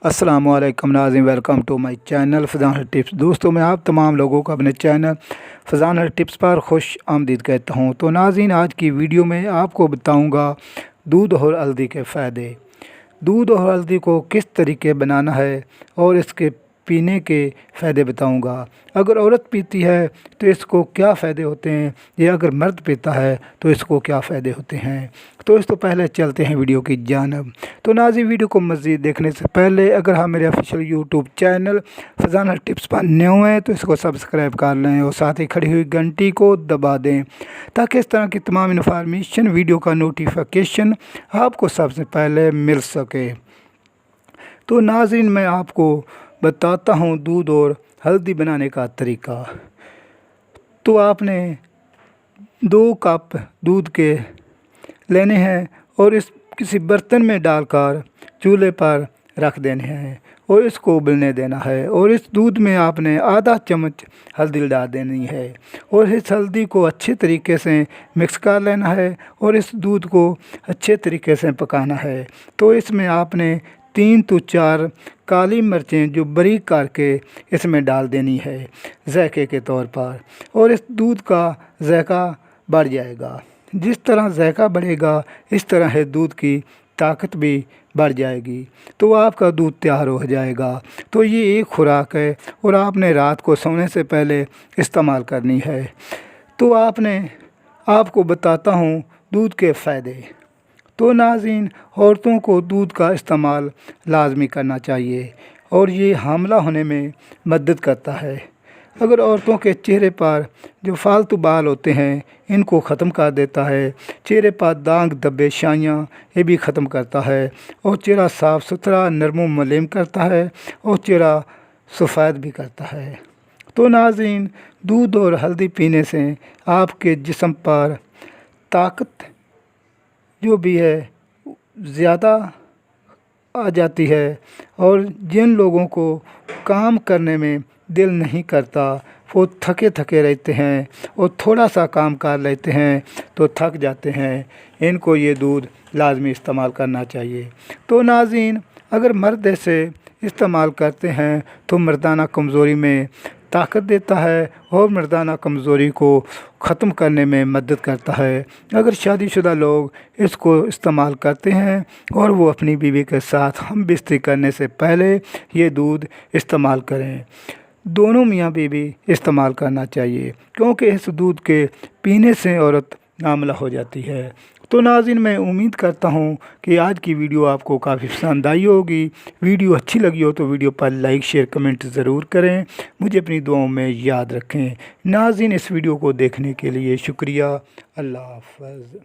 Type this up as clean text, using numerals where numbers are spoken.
अस्सलामुअलैकुम नाज़रीन, welcome to my channel फज़ान हट टिप्स। दोस्तों, मैं आप तमाम लोगों को अपने चैनल फज़ान हट टिप्स पर खुश आमदीद कहता हूं। तो नाज़रीन, आज की वीडियो में आपको बताऊंगा दूध और हल्दी के फ़ायदे। दूध और हल्दी को किस तरीके बनाना है और इसके पीने के फ़ायदे बताऊंगा। अगर औरत पीती है तो इसको क्या फ़ायदे होते हैं, या अगर मर्द पीता है तो इसको क्या फ़ायदे होते हैं। तो इस तो पहले चलते हैं वीडियो की जानब। तो नाज़रीन, वीडियो को मज़ीद देखने से पहले अगर हम मेरे ऑफिशियल यूट्यूब चैनल फज़ान हट टिप्स पर न्यू हैं तो इसको सब्सक्राइब कर लें और साथ ही खड़ी हुई घंटी को दबा दें, ताकि इस तरह की तमाम इन्फॉर्मेशन वीडियो का नोटिफिकेशन आपको सबसे पहले मिल सके। तो नाज़रीन, मैं आपको बताता हूँ दूध और हल्दी बनाने का तरीका। तो आपने 2 कप दूध के लेने हैं और इस किसी बर्तन में डालकर चूल्हे पर रख देने हैं और इसको उबलने देना है। और इस दूध में आपने आधा चम्मच हल्दी डाल देनी है और इस हल्दी को अच्छे तरीके से मिक्स कर लेना है और इस दूध को अच्छे तरीके से पकाना है। तो इसमें आपने 3 to 4 काली मिर्चें जो बारीक करके इसमें डाल देनी है ज़ायके के तौर पर, और इस दूध का ज़ायका बढ़ जाएगा। जिस तरह ज़ायका बढ़ेगा इस तरह है दूध की ताकत भी बढ़ जाएगी, तो आपका दूध तैयार हो जाएगा। तो ये एक खुराक है और आपने रात को सोने से पहले इस्तेमाल करनी है। तो आपको बताता हूँ दूध के फ़ायदे। तो नाज़रीन, औरतों को दूध का इस्तेमाल लाजमी करना चाहिए और ये हामला होने में मदद करता है। अगर औरतों के चेहरे पर जो फालतू बाल होते हैं इनको ख़त्म कर देता है, चेहरे पर दाग धब्बे शाइयाँ ये भी ख़त्म करता है और चेहरा साफ़ सुथरा नरम मुलायम करता है और चेहरा सफ़ेद भी करता है। तो नाज़रीन, दूध और हल्दी पीने से आपके जिस्म पर ताकत जो भी है ज़्यादा आ जाती है, और जिन लोगों को काम करने में दिल नहीं करता, वो थके थके रहते हैं और थोड़ा सा काम कर लेते हैं तो थक जाते हैं, इनको ये दूध लाजमी इस्तेमाल करना चाहिए। तो नाज़रीन, अगर मर्द ऐसे इस्तेमाल करते हैं तो मर्दाना कमज़ोरी में ताकत देता है और मर्दाना कमज़ोरी को ख़त्म करने में मदद करता है। अगर शादीशुदा लोग इसको इस्तेमाल करते हैं और वो अपनी बीवी के साथ हम बिस्तरी करने से पहले ये दूध इस्तेमाल करें, दोनों मियाँ बीवी इस्तेमाल करना चाहिए, क्योंकि इस दूध के पीने से औरत हामिला हो जाती है। तो नाज़रीन, मैं उम्मीद करता हूँ कि आज की वीडियो आपको काफ़ी पसंद आई होगी। वीडियो अच्छी लगी हो तो वीडियो पर लाइक शेयर कमेंट ज़रूर करें। मुझे अपनी दुआओं में याद रखें। नाज़रीन, इस वीडियो को देखने के लिए शुक्रिया। अल्लाह हाफ़िज़।